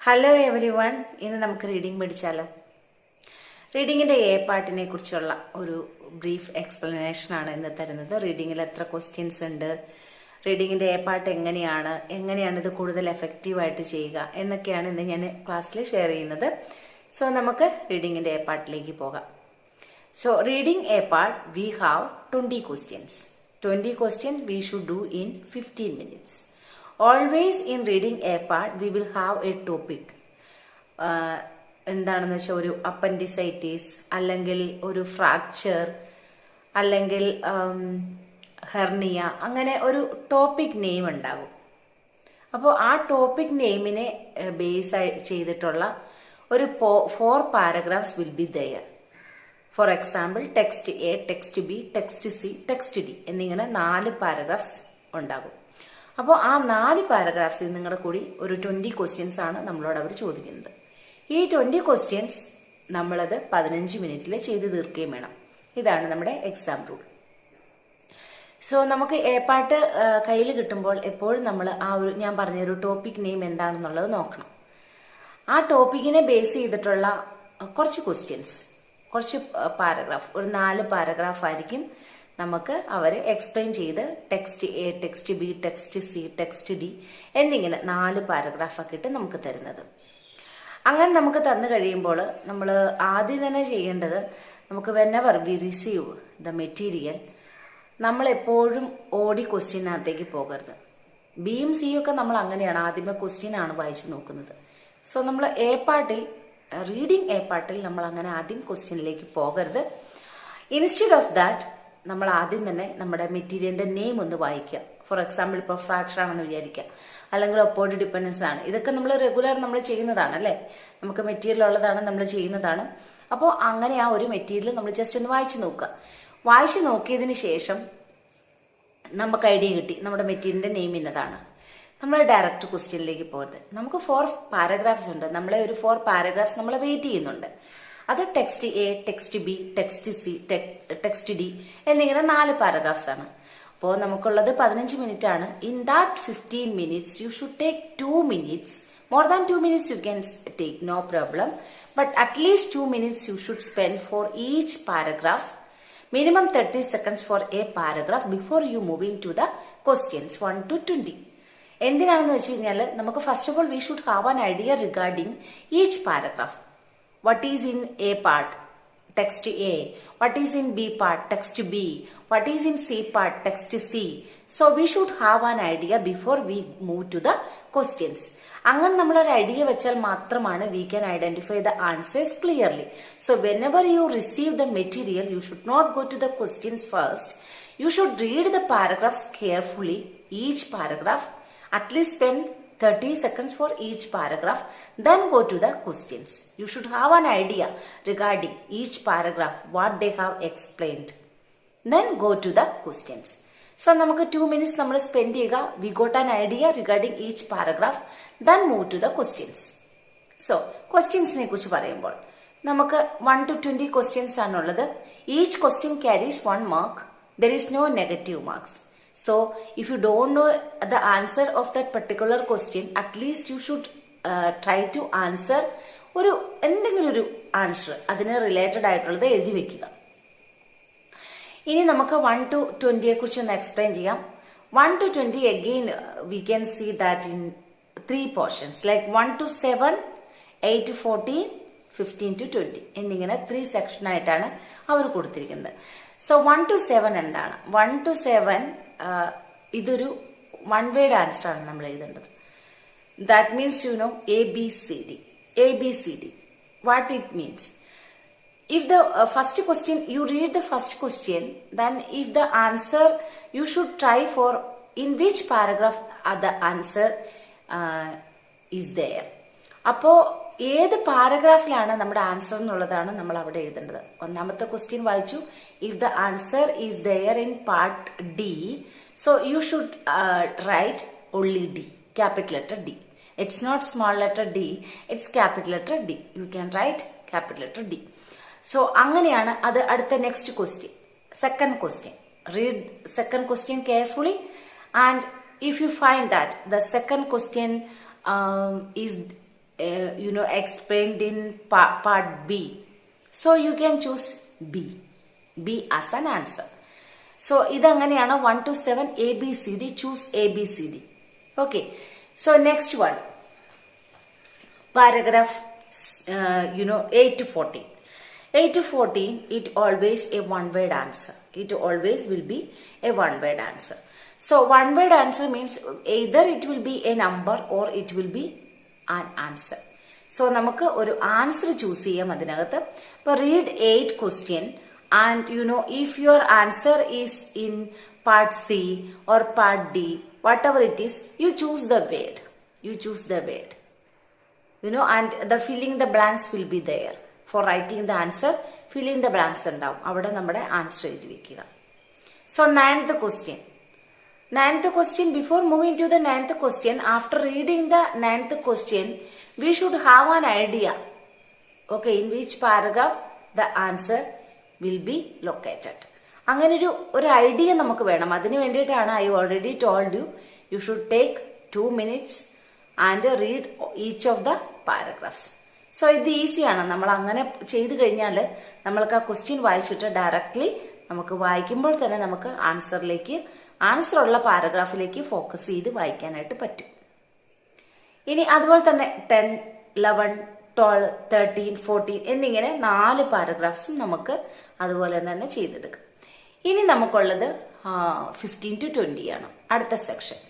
Hello every one. ഇന്ന് നമുക്ക് reading പഠിച്ചാലോ. റീഡിങ്ങിന്റെ A പാർട്ടിനെ കുറിച്ചുള്ള ഒരു ബ്രീഫ് എക്സ്പ്ലനേഷൻ ആണ് ഇന്ന് തരുന്നത്. റീഡിങ്ങിൽ എത്ര ക്വസ്റ്റ്യൻസ് ഉണ്ട്, റീഡിങ്ങിന്റെ എ പാർട്ട് എങ്ങനെയാണ് ഇത് കൂടുതൽ എഫക്റ്റീവായിട്ട് ചെയ്യുക എന്നൊക്കെയാണ് ഇന്ന് ഞാൻ ക്ലാസ്സിൽ ഷെയർ ചെയ്യുന്നത്. സോ നമുക്ക് റീഡിങ്ങിന്റെ എ പാർട്ടിലേക്ക് പോകാം. So reading A part we have 20 questions. 20 questions we should do in 15 minutes. Always in reading a part we will have a topic. എന്താണെന്ന് വെച്ചാൽ ഒരു അപ്പൻഡിസൈറ്റിസ്, അല്ലെങ്കിൽ ഒരു ഫ്രാക്ചർ, അല്ലെങ്കിൽ ഹെർണിയ, അങ്ങനെ ഒരു ടോപ്പിക് നെയിം ഉണ്ടാകും. അപ്പോൾ ആ ടോപ്പിക് നെയിമിനെ ബേസ് ചെയ്തിട്ടുള്ള ഒരു 4 paragraphs will be there. For example, text A, text B, text C, text D എന്നിങ്ങനെ 4 paragraphs ഉണ്ടാകും. അപ്പോൾ ആ 4 paragraphsൽ നിങ്ങളുടെ കൂടി ഒരു 20 questions ആണ് നമ്മളോട് അവർ ചോദിക്കുന്നത്. ഈ 20 questions നമ്മളത് 15 മിനിറ്റിൽ ചെയ്ത് തീർക്കുകയും വേണം. ഇതാണ് നമ്മുടെ എക്സാം റൂൾ. സോ നമുക്ക് എ പാർട്ട് കയ്യിൽ കിട്ടുമ്പോൾ എപ്പോഴും നമ്മൾ ആ ഒരു ഞാൻ പറഞ്ഞൊരു ടോപ്പിക് നെയിം എന്താണെന്നുള്ളത് നോക്കണം. ആ ടോപ്പിക്കിനെ ബേസ് ചെയ്തിട്ടുള്ള കുറച്ച് ക്വസ്റ്റ്യൻസ്, കുറച്ച് പാരഗ്രാഫ്, ഒരു 4 paragraph ആയിരിക്കും നമുക്ക് അവർ എക്സ്പ്ലെയിൻ ചെയ്ത് text A, text B, text C, text D എന്നിങ്ങനെ 4 paragraph ഒക്കെ ഇട്ട് നമുക്ക് തരുന്നത്. അങ്ങനെ നമുക്ക് തന്നു കഴിയുമ്പോൾ നമ്മൾ ആദ്യം തന്നെ ചെയ്യേണ്ടത്, നമുക്ക് whenever we receive the material, നമ്മൾ എപ്പോഴും ഓടി ക്വസ്റ്റ്യനകത്തേക്ക് പോകരുത്. ബിയും സിയും ഒക്കെ നമ്മൾ അങ്ങനെയാണ്, ആദ്യമേ ക്വസ്റ്റ്യൻ ആണ് വായിച്ചു നോക്കുന്നത്. സോ നമ്മൾ എ പാർട്ടിൽ, റീഡിംഗ് എ പാർട്ടിൽ നമ്മൾ അങ്ങനെ ആദ്യം ക്വസ്റ്റ്യനിലേക്ക് പോകരുത്. ഇൻസ്റ്റെഡ് ഓഫ് ദാറ്റ് നമ്മൾ ആദ്യം തന്നെ നമ്മുടെ മെറ്റീരിയലിന്റെ നെയിം ഒന്ന് വായിക്കുക. ഫോർ എക്സാമ്പിൾ, ഇപ്പോൾ ഫ്രാക്ചർ ആണെന്ന് വിചാരിക്കുക, അല്ലെങ്കിൽ ഒപ്പോർഡ് ഡിപ്പെൻഡൻസ് ആണ്. ഇതൊക്കെ നമ്മൾ റെഗുലർ നമ്മൾ ചെയ്യുന്നതാണ് അല്ലേ, നമുക്ക് മെറ്റീരിയൽ ഉള്ളതാണ്, നമ്മൾ ചെയ്യുന്നതാണ്. അപ്പോൾ അങ്ങനെ ആ ഒരു മെറ്റീരിയൽ നമ്മൾ ജസ്റ്റ് ഒന്ന് വായിച്ചു നോക്കുക. വായിച്ചു നോക്കിയതിന് ശേഷം നമുക്ക് ഐഡിയ കിട്ടി നമ്മുടെ മെറ്റീരിയലിന്റെ നെയിം ഇന്നതാണ്. നമ്മൾ ഡയറക്റ്റ് ക്വസ്റ്റ്യനിലേക്ക് പോകരുത്. നമുക്ക് 4 paragraphs ഉണ്ട്, നമ്മളെ ഒരു 4 paragraphs നമ്മളെ വെയിറ്റ് ചെയ്യുന്നുണ്ട്. അത് text A, text B, text C, text D എന്നിങ്ങനെ 4 paragraphs ആണ്. അപ്പോൾ നമുക്കുള്ളത് 15 മിനിറ്റ് ആണ്. In that 15 minutes you should take 2 minutes. More than 2 minutes you can take, no problem. But at least 2 minutes you should spend for each paragraph. Minimum 30 seconds for a paragraph before you moving to the questions 1 to 20. എന്തിനാണെന്ന് വെച്ച് കഴിഞ്ഞാൽ, നമുക്ക് first of all we should have an idea regarding each paragraph. What is in A part? Text A. What is in B part? Text B. What is in C part? Text C. So we should have an idea before we move to the questions. അങ്ങനെ നമ്മളൊരു idea വെച്ചാൽ മാത്രമാണ് we can identify the answers clearly. So whenever you receive the material, you should not go to the questions first. You should read the paragraphs carefully, each paragraph. At least spend 30 seconds for each paragraph, then go to the questions. You should have an idea regarding each paragraph, what they have explained. Then go to the questions. So നമുക്ക് 2 minutes നമ്മൾ spend ചെയ്യുക. We got an idea regarding each paragraph, then move to the questions. So questions-നെ കുറിച്ച് പറയുമ്പോൾ നമുക്ക് 1 to 20 questions ആണുള്ളത്. Each question carries 1 mark. There is no negative marks. So if you don't know the answer of that particular question, at least you should try to answer എന്തെങ്കിലും ഒരു answer അതിന് related ആയിട്ടുള്ളത് എഴുതി വെക്കുക. ഇനി നമുക്ക് 1 to 20 കുറിച്ച് ഒന്ന് എക്സ്പ്ലെയിൻ ചെയ്യാം. 1 to 20 again we can see that in 3 portions, like 1 to 7, 8 to 14, 15 to 20 എന്നിങ്ങനെ 3 സെക്ഷൻ ആയിട്ടാണ് അവർ കൊടുത്തിരിക്കുന്നത്. സോ 1 to 7 എന്താണ്? 1 to 7 ഇതൊരു 1 word ആൻസർ ആണ് നമ്മൾ എഴുതേണ്ടത്. That means you know ABCD. ABCD. What it means? If the first question, you read the first question, then if the answer, you should try for in which paragraph the answer is there. അപ്പോ ഏത് പാരഗ്രാഫിലാണ് നമ്മുടെ answer എന്നുള്ളതാണ് നമ്മൾ അവിടെ എഴുതേണ്ടത്. ഒന്നാമത്തെ question വായിച്ചു, if the answer is there in part D, so you should write only D, capital letter D. It's not small letter D, it's capital letter D. You can write capital letter D. So അങ്ങനെയാണ് അത്. അടുത്ത next question, second question. Read second question carefully, and if you find that the second question is explained in part B. So you can choose B as an answer. So ഇതങ്ങനെയാണ് 1 to 7 ABCD. Choose ABCD. Okay. So next one. Paragraph 8 to 14. 8 to 14, it always a one-word answer. It always will be a one-word answer. So one-word answer means either it will be a number or it will be an answer. So നമുക്ക് ഒരു answer choose ചെയ്യാം അതിനകത്ത്. ഇപ്പൊ read 8 question and if your answer is in part C or part D, whatever it is, you choose the word. You choose the word. And the filling the blanks will be there. For writing the answer, fill in the blanks ഉണ്ടാവും. അവിടെ നമ്മുടെ answer എഴുതി വെക്കുക. So ninth question. Ninth question, before moving to the ninth question, after reading the ninth question, we should have an idea, okay, in which paragraph the answer will be located. അങ്ങനെ ഒരു idea നമുക്ക് വേണം. അതിന് വേണ്ടിയിട്ടാണ് I already told you, you should take 2 minutes and read each of the paragraphs. So ഇത് ഈസിയാണ്. നമ്മൾ അങ്ങനെ ചെയ്തു കഴിഞ്ഞാൽ നമ്മൾക്ക് ആ ക്വസ്റ്റ്യൻ വായിച്ചിട്ട് ഡയറക്ട്ലി നമുക്ക് വായിക്കുമ്പോൾ തന്നെ നമുക്ക് ആൻസർ ഉള്ള പാരഗ്രാഫിലേക്ക് ഫോക്കസ് ചെയ്ത് വായിക്കാനായിട്ട് പറ്റും. ഇനി അതുപോലെ തന്നെ 10, 11, 12, 13, 14 എന്നിങ്ങനെ 4 പാരഗ്രാഫ്സും നമുക്ക് അതുപോലെ തന്നെ ചെയ്തെടുക്കാം. ഇനി നമുക്കുള്ളത് 15 to 20 ആണ് അടുത്ത section.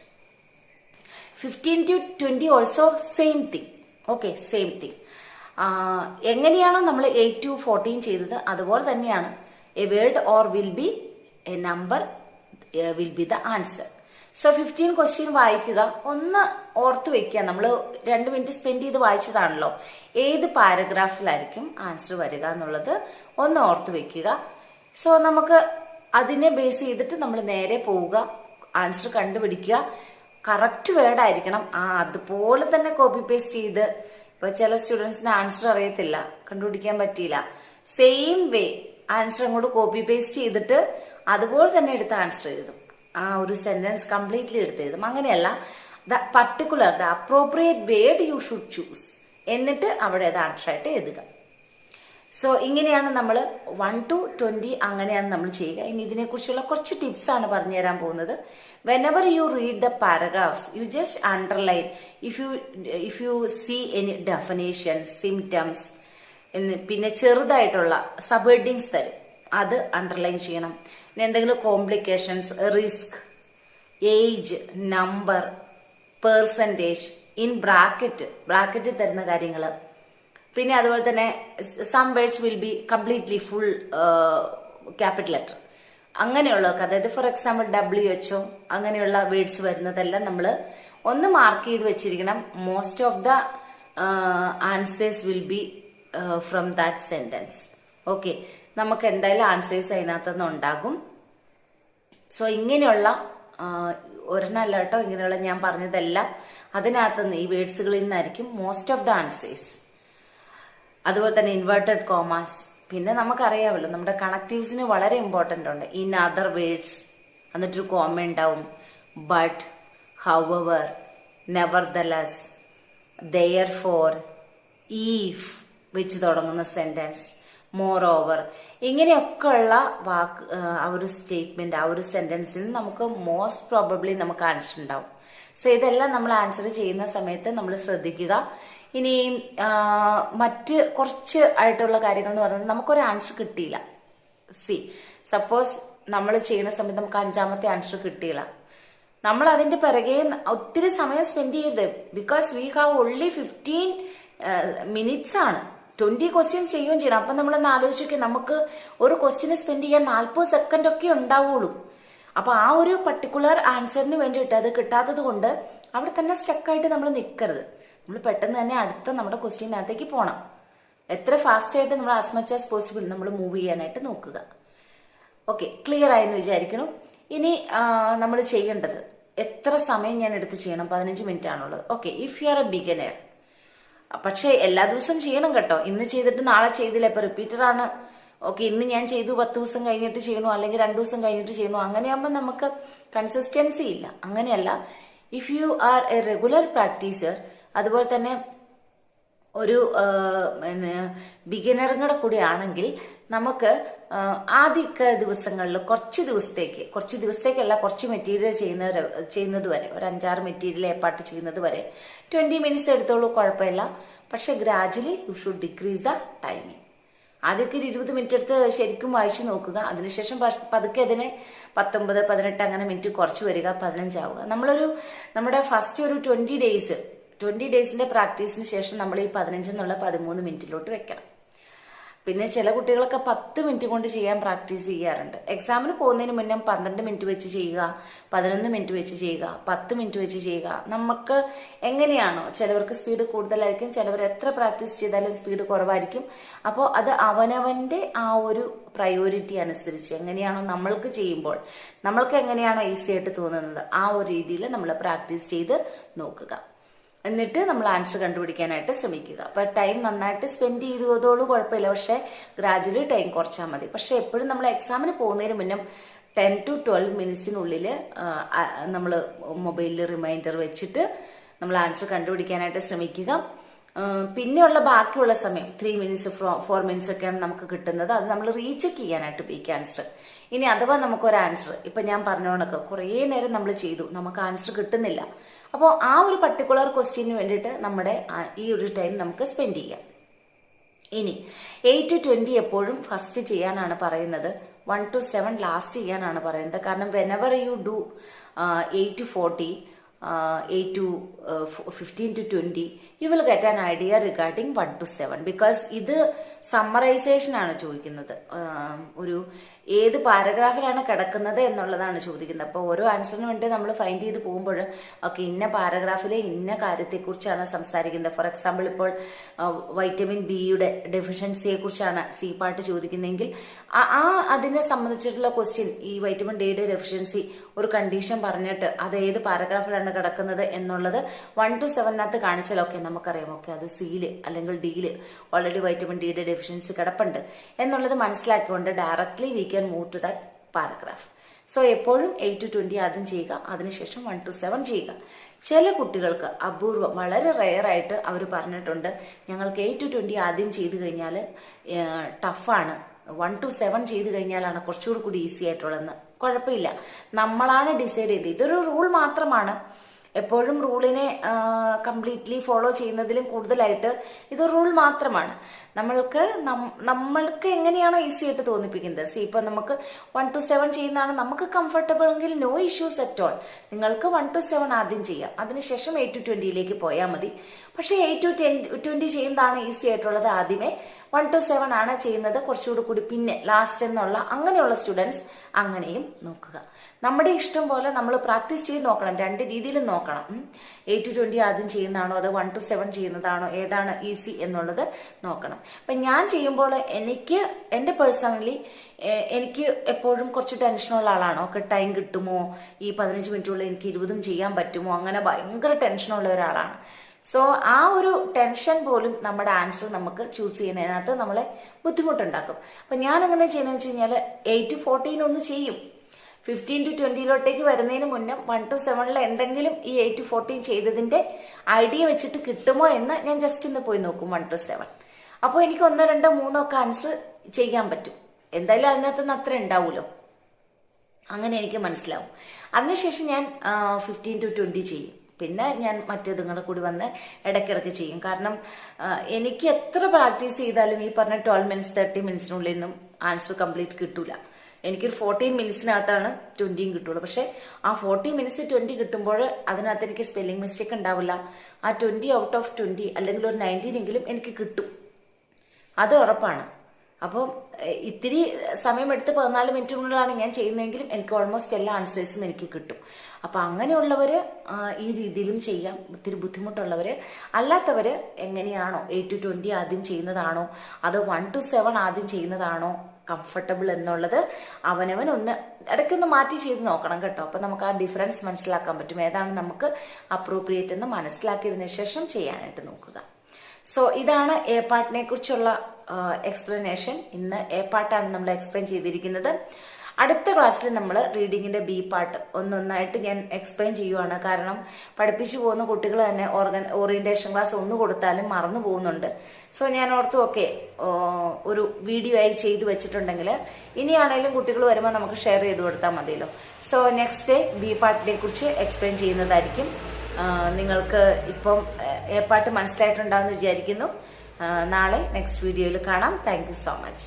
15 to 20 also same thing. Okay, same thing. എങ്ങനെയാണോ നമ്മൾ 8 to 14 ചെയ്തത് അതുപോലെ തന്നെയാണ്. A word or will be A number will be the answer. So 15 question വായിക്കുക. ഒന്ന് ഓർത്ത് വെക്കുക, നമ്മൾ 2 മിനിറ്റ് സ്പെൻഡ് ചെയ്ത് വായിച്ചതാണല്ലോ, ഏത് പാരഗ്രാഫിലായിരിക്കും ആൻസർ വരിക എന്നുള്ളത് ഒന്ന് ഓർത്ത് വെക്കുക. സോ നമുക്ക് അതിനെ ബേസ് ചെയ്തിട്ട് നമ്മൾ നേരെ പോവുക, ആൻസർ കണ്ടുപിടിക്കുക. കറക്റ്റ് വേർഡ് ആയിരിക്കണം. അതുപോലെ തന്നെ കോപ്പി പേസ്റ്റ് ചെയ്ത്, ഇപ്പൊ ചില സ്റ്റുഡൻസിന് ആൻസർ അറിയത്തില്ല, കണ്ടുപിടിക്കാൻ പറ്റിയില്ല, സെയിം വേ ആൻസർ അങ്ങോട്ട് കോപ്പി പേസ്റ്റ് ചെയ്തിട്ട് അതുപോലെ തന്നെ എടുത്ത് ആൻസർ എഴുതും. ആ ഒരു സെന്റൻസ് കംപ്ലീറ്റ്ലി എടുത്ത് എഴുതും. അങ്ങനെയല്ല, the particular the appropriate word you should choose, എന്നിട്ട് അവിടെ അത് ആൻസർ ആയിട്ട് എഴുതുക. സോ ഇങ്ങനെയാണ് നമ്മൾ 1 to 20 അങ്ങനെയാണ് നമ്മൾ ചെയ്യുക. ഇനി ഇതിനെക്കുറിച്ചുള്ള കുറച്ച് ടിപ്സ് ആണ് പറഞ്ഞു തരാൻ പോകുന്നത്. whenever you read the paragraphs, you just underline. if you see any definition, symptoms, പിന്നെ ചെറുതായിട്ടുള്ള സബ്ഹെഡിങ്സ് തരും, അത് അണ്ടർലൈൻ ചെയ്യണം. പിന്നെ എന്തെങ്കിലും complications, risk, age, number, percentage, in bracket തരുന്ന കാര്യങ്ങൾ. പിന്നെ അതുപോലെ തന്നെ some words will be completely full capital letter, അങ്ങനെയുള്ളതൊക്കെ. അതായത് ഫോർ എക്സാമ്പിൾ WHO അങ്ങനെയുള്ള വേർഡ്സ് വരുന്നതെല്ലാം നമ്മൾ ഒന്ന് മാർക്ക് ചെയ്ത് വെച്ചിരിക്കണം. Most of the answers will be from that sentence. Okay, നമുക്ക് എന്തായാലും ആൻസേഴ്സ് അതിനകത്തുനിന്ന് ഉണ്ടാകും. സോ ഇങ്ങനെയുള്ള ഒരെണ്ണല്ല കേട്ടോ, ഇങ്ങനെയുള്ള ഞാൻ പറഞ്ഞതെല്ലാം അതിനകത്തുനിന്ന്, ഈ വേർഡ്സുകളിൽ നിന്നായിരിക്കും മോസ്റ്റ് ഓഫ് ദ ആൻസേഴ്സ്. അതുപോലെ തന്നെ ഇൻവേർട്ടഡ് കോമാസ്. പിന്നെ നമുക്കറിയാമല്ലോ, നമ്മുടെ കണക്റ്റീവ്സിന് വളരെ ഇമ്പോർട്ടന്റ് ഉണ്ട്. ഇൻ അതർ വേർഡ്സ് എന്നിട്ടൊരു കോമ ഉണ്ടാവും. ബട്ട്, ഹൗവർ, നെവർദലെസ്, ദെയർഫോർ, ഈഫ് വെച്ച് തുടങ്ങുന്ന സെന്റൻസ്, മോർ ഓവർ, ഇങ്ങനെയൊക്കെയുള്ള വാക്ക്, ആ ഒരു സ്റ്റേറ്റ്മെന്റ്, ആ ഒരു സെന്റൻസിൽ നമുക്ക് മോസ്റ്റ് പ്രോബബ്ലി നമുക്ക് ആൻസർ ഉണ്ടാവും. സോ ഇതെല്ലാം നമ്മൾ ആൻസർ ചെയ്യുന്ന സമയത്ത് നമ്മൾ ശ്രദ്ധിക്കുക. ഇനി മറ്റ് കുറച്ച് ആയിട്ടുള്ള കാര്യങ്ങൾ എന്ന് പറയുന്നത്, നമുക്കൊരു ആൻസർ കിട്ടിയില്ല. സപ്പോസ് നമ്മൾ ചെയ്യുന്ന സമയത്ത് നമുക്ക് 5ാമത്തെ ആൻസർ കിട്ടിയില്ല, നമ്മൾ അതിന്റെ പിറകെ ഒത്തിരി സമയം സ്പെൻഡ് ചെയ്യരുത്. Because we have only 15 minutes ആണ്. 20 ക്വസ്റ്റ്യൻസ് ചെയ്യുകയും ചെയ്യണം. അപ്പൊ നമ്മളൊന്ന് ആലോചിക്കുക, നമുക്ക് ഒരു ക്വസ്റ്റ്യന് സ്പെൻഡ് ചെയ്യാൻ 40 സെക്കൻഡ് ഒക്കെ ഉണ്ടാവുള്ളൂ. അപ്പൊ ആ ഒരു പർട്ടിക്കുലർ ആൻസറിന് വേണ്ടിയിട്ട് അത് കിട്ടാത്തത് കൊണ്ട് അവിടെ തന്നെ സ്റ്റക്കായിട്ട് നമ്മൾ നിൽക്കരുത്. നമ്മൾ പെട്ടെന്ന് തന്നെ അടുത്ത നമ്മുടെ ക്വസ്റ്റ്യനകത്തേക്ക് പോകണം. എത്ര ഫാസ്റ്റ് ആയിട്ട് നമ്മൾ ആസ് മച്ച് ആസ് പോസിബിൾ നമ്മൾ മൂവ് ചെയ്യാനായിട്ട് നോക്കുക. ഓക്കെ, ക്ലിയർ ആയെന്ന് വിചാരിക്കുന്നു. ഇനി നമ്മൾ ചെയ്യേണ്ടത്, എത്ര സമയം ഞാൻ എടുത്ത് ചെയ്യണം? 15 മിനിറ്റ് ആണുള്ളത്. Okay, if you are A beginner, പക്ഷെ എല്ലാ ദിവസവും ചെയ്യണം കേട്ടോ. ഇന്ന് ചെയ്തിട്ട് നാളെ ചെയ്തില്ല, ഇപ്പൊ റിപ്പീറ്റർ ആണ്. ഓക്കെ, ഇന്ന് ഞാൻ ചെയ്തു, 10 ദിവസം കഴിഞ്ഞിട്ട് ചെയ്യണു, അല്ലെങ്കിൽ 2 ദിവസം കഴിഞ്ഞിട്ട് ചെയ്യണു, അങ്ങനെയാകുമ്പോൾ നമുക്ക് കൺസിസ്റ്റൻസി ഇല്ല. അങ്ങനെയല്ല, if you are a regular practiser, അതുപോലെ തന്നെ ഒരു ബിഗിനറും കൂടി ആണെങ്കിൽ നമുക്ക് ആദ്യമൊക്കെ ദിവസങ്ങളിൽ കുറച്ച് ദിവസത്തേക്കല്ല, കുറച്ച് മെറ്റീരിയൽ ചെയ്യുന്നത് വരെ, ഒരു 5-6 മെറ്റീരിയൽ ഏപ്പാട്ട് ചെയ്യുന്നത് വരെ 20 മിനിറ്റ്സ് എടുത്തോളൂ, കുഴപ്പമില്ല. പക്ഷെ gradually you should decrease the timing. ആദ്യമൊക്കെ ഒരു 20 മിനിറ്റ് എടുത്ത് ശരിക്കും വായിച്ചു നോക്കുക. അതിനുശേഷം പതുക്കെ അതിനെ 19, 18 അങ്ങനെ മിനിറ്റ് കുറച്ച് വരിക, 15 ആവുക. നമ്മുടെ ഫസ്റ്റ് ഒരു 20 ഡേയ്സിന്റെ പ്രാക്ടീസിന് ശേഷം നമ്മൾ ഈ 15 എന്നുള്ള 13 മിനിറ്റിലോട്ട് വെക്കണം. പിന്നെ ചില കുട്ടികളൊക്കെ 10 മിനിറ്റ് കൊണ്ട് ചെയ്യാൻ പ്രാക്ടീസ് ചെയ്യാറുണ്ട്. എക്സാമിന് പോകുന്നതിന് മുന്നേ 12 മിനിറ്റ് വെച്ച് ചെയ്യുക, 11 മിനിറ്റ് വെച്ച് ചെയ്യുക, 10 മിനിറ്റ് വെച്ച് ചെയ്യുക. നമുക്ക് എങ്ങനെയാണോ, ചിലവർക്ക് സ്പീഡ് കൂടുതലായിരിക്കും, ചിലവർ എത്ര പ്രാക്ടീസ് ചെയ്താലും സ്പീഡ് കുറവായിരിക്കും. അപ്പോൾ അത് അവനവന്റെ ആ ഒരു പ്രയോറിറ്റി അനുസരിച്ച് എങ്ങനെയാണോ നമ്മൾക്ക് ചെയ്യുമ്പോൾ നമ്മൾക്ക് എങ്ങനെയാണോ ഈസി ആയിട്ട് തോന്നുന്നത് ആ ഒരു രീതിയിൽ നമ്മൾ പ്രാക്ടീസ് ചെയ്ത് നോക്കുക. എന്നിട്ട് നമ്മൾ ആൻസർ കണ്ടുപിടിക്കാനായിട്ട് ശ്രമിക്കുക. അപ്പൊ ടൈം നന്നായിട്ട് സ്പെൻഡ് ചെയ്തോളൂ, കുഴപ്പമില്ല. പക്ഷെ ഗ്രാജുവലി ടൈം കുറച്ചാൽ മതി. പക്ഷെ എപ്പോഴും നമ്മൾ എക്സാമിന് പോകുന്നതിന് മുന്നേ 10 to 12 മിനിറ്റ്സിനുള്ളിൽ നമ്മൾ മൊബൈലിൽ റിമൈൻഡർ വെച്ചിട്ട് നമ്മൾ ആൻസർ കണ്ടുപിടിക്കാനായിട്ട് ശ്രമിക്കുക. പിന്നെയുള്ള ബാക്കിയുള്ള സമയം 3 മിനിറ്റ്സ് 4 മിനിറ്റ്സ് ഒക്കെയാണ് നമുക്ക് കിട്ടുന്നത്. അത് നമ്മൾ റീചെക്ക് ചെയ്യാനായിട്ട് ഉപയോഗിക്കുക ആൻസർ. ഇനി അഥവാ നമുക്കൊരു ആൻസർ ഇപ്പൊ ഞാൻ പറഞ്ഞോണൊക്കെ കുറേ നേരം നമ്മൾ ചെയ്തു, നമുക്ക് ആൻസർ കിട്ടുന്നില്ല. അപ്പോൾ ആ ഒരു പർട്ടിക്കുലർ ക്വസ്റ്റ്യന് വേണ്ടിയിട്ട് നമ്മുടെ ഈ ഒരു ടൈം നമുക്ക് സ്പെൻഡ് ചെയ്യാം. ഇനി 8 to 20 എപ്പോഴും ഫസ്റ്റ് ചെയ്യാനാണ് പറയുന്നത്, 1 to 7 ലാസ്റ്റ് ചെയ്യാനാണ് പറയുന്നത്. കാരണം whenever you do 8 to 40, 8 to 15 to 20, you will get an idea regarding 1 to 7. Because ഇത് സമ്മറൈസേഷൻ ആണ് ചോദിക്കുന്നത്, ഒരു ഏത് പാരഗ്രാഫിലാണ് കിടക്കുന്നത് എന്നുള്ളതാണ് ചോദിക്കുന്നത്. അപ്പോൾ ഓരോ ആൻസറിന് വേണ്ടി നമ്മൾ ഫൈൻഡ് ചെയ്ത് പോകുമ്പോൾ ഓക്കെ ഇന്ന പാരഗ്രാഫിലെ ഇന്ന കാര്യത്തെക്കുറിച്ചാണ് സംസാരിക്കുന്നത്. ഫോർ എക്സാമ്പിൾ ഇപ്പോൾ വൈറ്റമിൻ ബിയുടെ ഡെഫിഷ്യൻസിയെ കുറിച്ചാണ് സി പാർട്ട് ചോദിക്കുന്നതെങ്കിൽ അതിനെ സംബന്ധിച്ചിട്ടുള്ള ക്വസ്റ്റ്യൻ, ഈ വൈറ്റമിൻ ഡിയുടെ ഡെഫിഷ്യൻസി ഒരു കണ്ടീഷൻ പറഞ്ഞിട്ട് അത് ഏത് പാരഗ്രാഫിലാണ് കിടക്കുന്നത് എന്നുള്ളത് 1 to 7 കാണിച്ചാൽ ഓക്കെ നമുക്കറിയാം, ഓക്കെ അത് സിയില് അല്ലെങ്കിൽ ഡിയില് ഓൾറെഡി വൈറ്റമിൻ ഡിയുടെ ഡെഫിഷ്യൻസി കിടപ്പുണ്ട് എന്നുള്ളത് മനസ്സിലാക്കിക്കൊണ്ട് directly we can move to that paragraph. So എപ്പോഴും 8 to 20 ആദ്യം ചെയ്യുക, അതിനുശേഷം 1 to 7 ചെയ്യുക. ചില കുട്ടികൾക്ക് അപൂർവം, വളരെ റെയർ ആയിട്ട് അവർ പറഞ്ഞിട്ടുണ്ട് ഞങ്ങൾക്ക് 8 to 20 ആദ്യം ചെയ്തു കഴിഞ്ഞാൽ ടഫാണ്, 1 to 7 ചെയ്തു കഴിഞ്ഞാലാണ് കുറച്ചുകൂടി ഈസി ആയിട്ടുള്ളതെന്ന്. കുഴപ്പമില്ല, നമ്മളാണ് ഡിസൈഡ് ചെയ്തത്. ഇതൊരു റൂൾ മാത്രമാണ്. എപ്പോഴും റൂളിനെ കംപ്ലീറ്റ്ലി ഫോളോ ചെയ്യുന്നതിലും കൂടുതലായിട്ട് ഇത് റൂൾ മാത്രമാണ്. നമ്മൾക്ക് എങ്ങനെയാണോ ഈസി ആയിട്ട് തോന്നിപ്പിക്കുന്നത്. ഇപ്പൊ നമുക്ക് 1 to 7 ചെയ്യുന്നതാണ് നമുക്ക് കംഫർട്ടബിൾ എങ്കിൽ നോ ഇഷ്യൂസ് അറ്റ് ഓൾ. നിങ്ങൾക്ക് 1 to 7 ആദ്യം ചെയ്യാം, അതിനുശേഷം 8 to 20 പോയാൽ മതി. പക്ഷെ 8 to 20 ചെയ്യുന്നതാണ് ഈസി ആയിട്ടുള്ളത്. ആദ്യമേ 1 to 7 ആണ് ചെയ്യുന്നത് കുറച്ചുകൂടി പിന്നെ ലാസ്റ്റ് എന്നുള്ള അങ്ങനെയുള്ള സ്റ്റുഡൻസ് അങ്ങനെയും നോക്കുക. നമ്മുടെ ഇഷ്ടം പോലെ നമ്മൾ പ്രാക്ടീസ് ചെയ്ത് നോക്കണം, 2 രീതിയിലും നോക്കണം. 8 to 20 ആദ്യം ചെയ്യുന്നതാണോ അതോ 1 to 7 ചെയ്യുന്നതാണോ, ഏതാണ് ഈസി എന്നുള്ളത് നോക്കണം. അപ്പൊ ഞാൻ ചെയ്യുമ്പോൾ എന്റെ പേഴ്സണലി എനിക്ക് എപ്പോഴും കുറച്ച് ടെൻഷനുള്ള ആളാണ്. ഒക്കെ ടൈം കിട്ടുമോ, ഈ 15 മിനിറ്റുള്ളിൽ എനിക്ക് 20 ചെയ്യാൻ പറ്റുമോ, അങ്ങനെ ഭയങ്കര ടെൻഷനുള്ള ഒരാളാണ്. സോ ആ ഒരു ടെൻഷൻ പോലും നമ്മുടെ ആൻസർ നമുക്ക് ചൂസ് ചെയ്യുന്നതിനകത്ത് നമ്മളെ ബുദ്ധിമുട്ടുണ്ടാക്കും. അപ്പൊ ഞാൻ എങ്ങനെ ചെയ്യുന്നത് വെച്ച് കഴിഞ്ഞാൽ 8 to 14 ഒന്ന് ചെയ്യും, 15 to 20 വരുന്നതിന് മുന്നേ 1 to 7 എന്തെങ്കിലും ഈ 8 to 14 ചെയ്തതിന്റെ ഐഡിയ വെച്ചിട്ട് കിട്ടുമോ എന്ന് ഞാൻ ജസ്റ്റ് ഒന്ന് പോയി നോക്കും 1 to 7. അപ്പോൾ എനിക്ക് 1, 2, 3 ഒക്കെ ആൻസർ ചെയ്യാൻ പറ്റും. എന്തായാലും അതിനകത്തുനിന്ന് അത്ര ഉണ്ടാവുമല്ലോ, അങ്ങനെ എനിക്ക് മനസ്സിലാവും. അതിനുശേഷം ഞാൻ 15 to 20 ചെയ്യും. പിന്നെ ഞാൻ മറ്റേതുങ്ങളെ കൂടി വന്ന് ഇടയ്ക്കിടയ്ക്ക് ചെയ്യും. കാരണം എനിക്ക് എത്ര പ്രാക്ടീസ് ചെയ്താലും ഈ പറഞ്ഞ 12 മിനിറ്റ്സ് 30 മിനിറ്റ്സിനുള്ളിൽ നിന്നും ആൻസർ കംപ്ലീറ്റ് കിട്ടൂല. എനിക്കൊരു 14 മിനിറ്റ്സിനകത്താണ് 20 കിട്ടുള്ളൂ. പക്ഷെ ആ 40 മിനിറ്റ്സ് 20 കിട്ടുമ്പോൾ അതിനകത്ത് എനിക്ക് സ്പെല്ലിംഗ് മിസ്റ്റേക്ക് ഉണ്ടാവില്ല. ആ 20 ഔട്ട് ഓഫ് 20 അല്ലെങ്കിൽ ഒരു 19 എനിക്ക് കിട്ടും, അത് ഉറപ്പാണ്. അപ്പോൾ ഇത്തിരി സമയമെടുത്ത് 14 മിനിറ്റിനുള്ളിലാണ് ഞാൻ ചെയ്യുന്നതെങ്കിലും എനിക്ക് ഓൾമോസ്റ്റ് എല്ലാ ആൻസേഴ്സും എനിക്ക് കിട്ടും. അപ്പൊ അങ്ങനെയുള്ളവര് ഈ രീതിയിലും ചെയ്യാം. ഒത്തിരി ബുദ്ധിമുട്ടുള്ളവര്, അല്ലാത്തവര് എങ്ങനെയാണോ 8 to 20 ആദ്യം ചെയ്യുന്നതാണോ അതോ 1 to 7 ആദ്യം ചെയ്യുന്നതാണോ കംഫർട്ടബിൾ എന്നുള്ളത് അവനവൻ ഒന്ന് ഇടയ്ക്കൊന്ന് മാറ്റി ചെയ്ത് നോക്കണം കേട്ടോ. അപ്പൊ നമുക്ക് ആ ഡിഫറൻസ് മനസ്സിലാക്കാൻ പറ്റും, ഏതാണ് നമുക്ക് അപ്രോപ്രിയേറ്റ് എന്ന് മനസ്സിലാക്കിയതിനു ശേഷം ചെയ്യാനായിട്ട് നോക്കുക. സോ ഇതാണ് എ പാർട്ടിനെ കുറിച്ചുള്ള എക്സ്പ്ലനേഷൻ. ഇന്ന് എ പാർട്ടാണ് നമ്മൾ എക്സ്പ്ലെയിൻ ചെയ്തിരിക്കുന്നത്. അടുത്ത ക്ലാസ്സിൽ നമ്മൾ റീഡിങ്ങിന്റെ ബി പാർട്ട് ഒന്നൊന്നായിട്ട് ഞാൻ എക്സ്പ്ലെയിൻ ചെയ്യുവാണ്. കാരണം പഠിപ്പിച്ചു പോകുന്ന കുട്ടികൾ തന്നെ ഓറിയന്റേഷൻ ക്ലാസ് ഒന്ന് കൊടുത്താലും മറന്നു പോകുന്നുണ്ട്. സോ ഞാൻ ഓർത്തു ഓക്കെ ഒരു വീഡിയോ ആയി ചെയ്തു വെച്ചിട്ടുണ്ടെങ്കിൽ ഇനിയാണേലും കുട്ടികൾ വരുമ്പോൾ നമുക്ക് ഷെയർ ചെയ്ത് കൊടുത്താൽ മതിയല്ലോ. സോ നെക്സ്റ്റ് ഡേ ബി പാർട്ടിനെ കുറിച്ച് എക്സ്പ്ലെയിൻ ചെയ്യുന്നതായിരിക്കും. നിങ്ങൾക്ക് ഇപ്പം എ പാർട്ട് മനസ്സിലായിട്ടുണ്ടാവുമെന്ന് വിചാരിക്കുന്നു. നാളെ നെക്സ്റ്റ് വീഡിയോയിൽ കാണാം. Thank you so much.